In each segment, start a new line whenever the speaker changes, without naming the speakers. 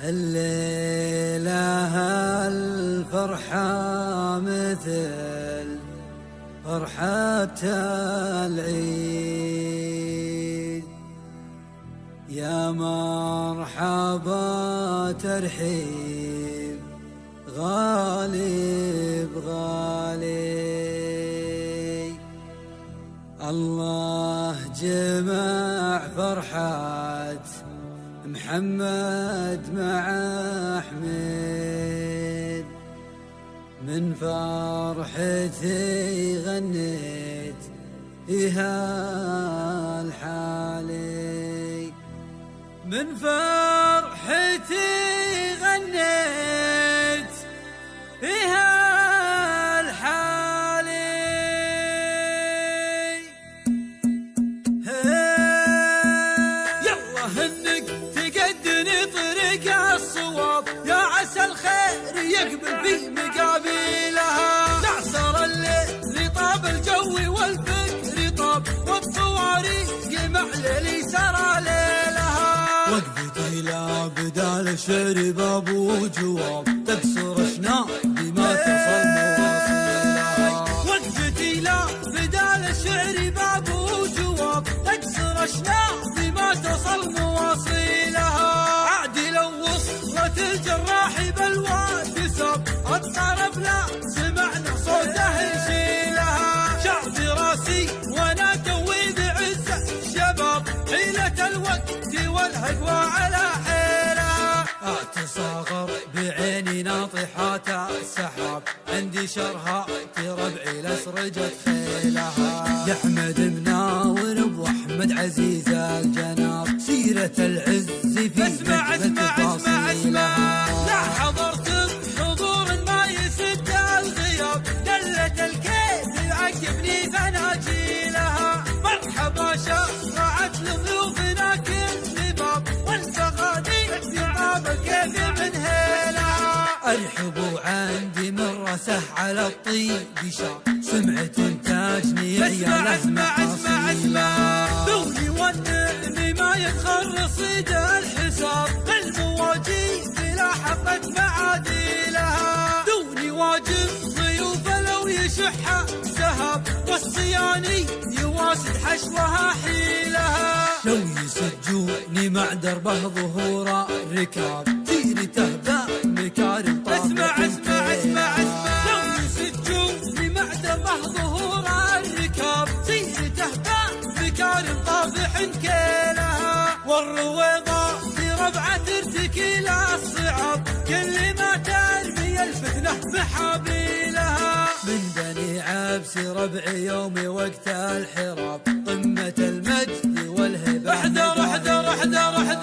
الليلة الفرحة مثل فرحة العيد، يا مرحبا ترحيب غالي بغالي. الله جمع فرحة محمد مع أحمد، من فرحتي غنيت فيها الحالي، من فرحتي غنيت فيها الحالي. يلا هنك تقدني طريق الصواب، يا عسى الخير يقبل في مقابلها. تعصر الليل طاب الجو والفكر طاب، والطواريق معللي سرى ليلها. وقفتي لا بدال الشعر باب وجواب، تكسر اشناق بما تصل مواصيلها. وقفتي لا بدال الشعر باب وجواب، تكسر اشناق بما تصل مواصيلها. عادي لو وصلت الجراح بالواد ساب، الطرف لا سمعنا صوته يشيلها. شعب راسي وانا توي بعز الشباب، حيلة الوقت والهقوى على حيلها. اتصاغر بعيني ناطحات السحاب، عندي شرهات ربعي لسرجت خيلها. لأحمد مناور ابو احمد عزيز الجناب، سيرة العز في
اسمع لا حضرت بحضور ما يسد الغياب، دلة الكيف يعقبني فناجيلها. مرحبا شرعت لضيوفنا كل باب، والتغاني يطاب الكيف من هيلها.
ارحبوا عندي من رسه على الطيب شاب، سمعة تاجني عياله
اسمع دوني والنعم ما يدخل رصيد الحساب، المواجيب بلا حقت معاديلها. دوني واجب ضيوف لو يشح ذهب، والصياني يواسد حشوها حيلها.
لو يسجوني مع دربه ظهور الركاب، سيرته ذا مكارم طافح.
اسمع لو يسجوني مع دربه ظهور الركاب، سيرته ذا مكارم طافح كيلها. والرويضة في ربعة ترتكي للصعاب، كل ما ترمي الفتنة محابيلها.
من بني عبس ربعي يومي وقت الحراب، قمة المجد والهبة.
احذر من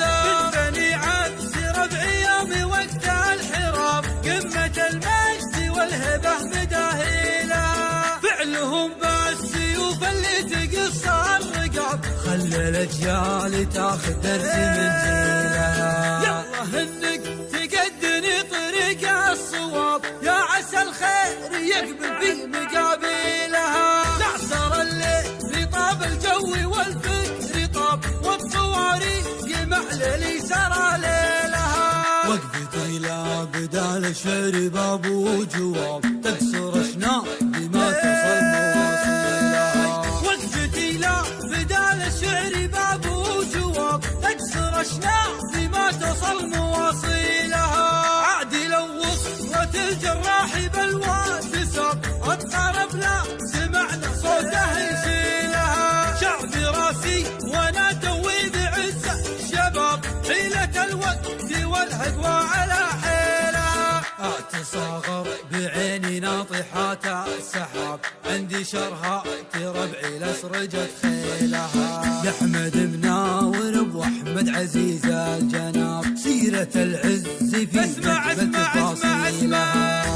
بني عبس ربعي يومي وقت الحراب، قمة المجد والهبة مداهيلها. فعلهم بالسيوف اللي تقص الرقاب،
خلى الاجيال تاخذ درس من جيلها.
يلا هنك تقدني طريق الصواب، يا عسى الخير يقبل في مقابلها. تعصر الليل طاب الجو والفكر طاب، والطواريق معللي سرى ليلها.
وقفتي لا بدال الشعر باب وجواب، تكسر اشناق بما تصل مواصيلها.
وقفتي لا بدال الشعر باب وجواب، تكسر اشناق بما تصل مواصيلها. عادي لو وصلت الجراح بالواد ساب، الطرف لا سمعنا صوته يشيلها. شعب راسي وانا توي بعز الشباب، حيلة الوقت والهقوى على حيلها.
اتصاغر بعيني ناطحات السحاب، عندي شرهات ربعي لسرجت خيلها. لأحمد مناور ابو احمد عزيز الجناب، سيرة العز في
اسمع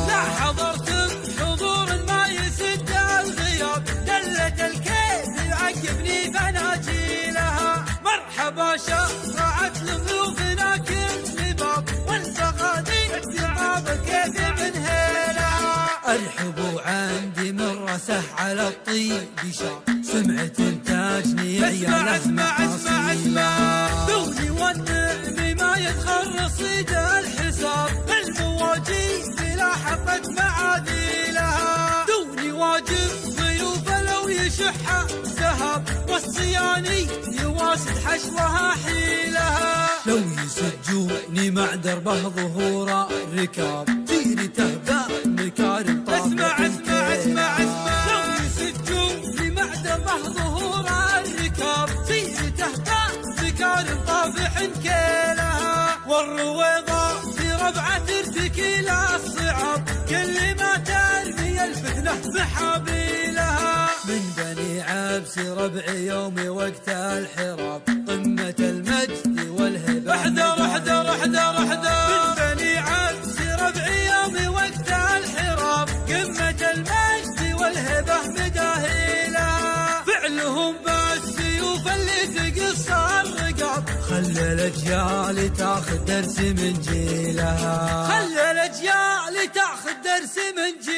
لا حضرت بحضور ما يسد الغياب، دلة الكيف يعقبني فناجيلها. مرحبا شرعت لضيوفنا كل باب، والتغاني يطاب الكيف من هيلها.
ارحبوا عندي من رسه على الطيب شاب، سمعة تاجني عياله
اسمع دوني والنعم ما يدخل يصيد الحساب المواجيب بلا حقة معاذيلها دوني واجب ضيوف لو يشح ذهب والصياني يواسد حشوها حيلها
لو يسجوني مع دربه ظهور الركاب تيري تهدى مكارم طافح
اسمع لو يسجوني مع دربه ظهور الركاب تيري تهدى مكارم طافح كيلها والرويضة في ربعة ترتكي لها الصعاب كل ما ترمي الفتنة محابيلها
من بني عبس ربع يومي وقت الحراب قمة المجد والهبة
احذر من بني عبس ربع يومي وقت الحراب قمة المجد والهبة مداهيلها فعلهم بالسيوف اللي تقص الرقاب
خلى الأجيال تاخذ درس من جيلها
خلى الأجيال تاخذ درس من جيلها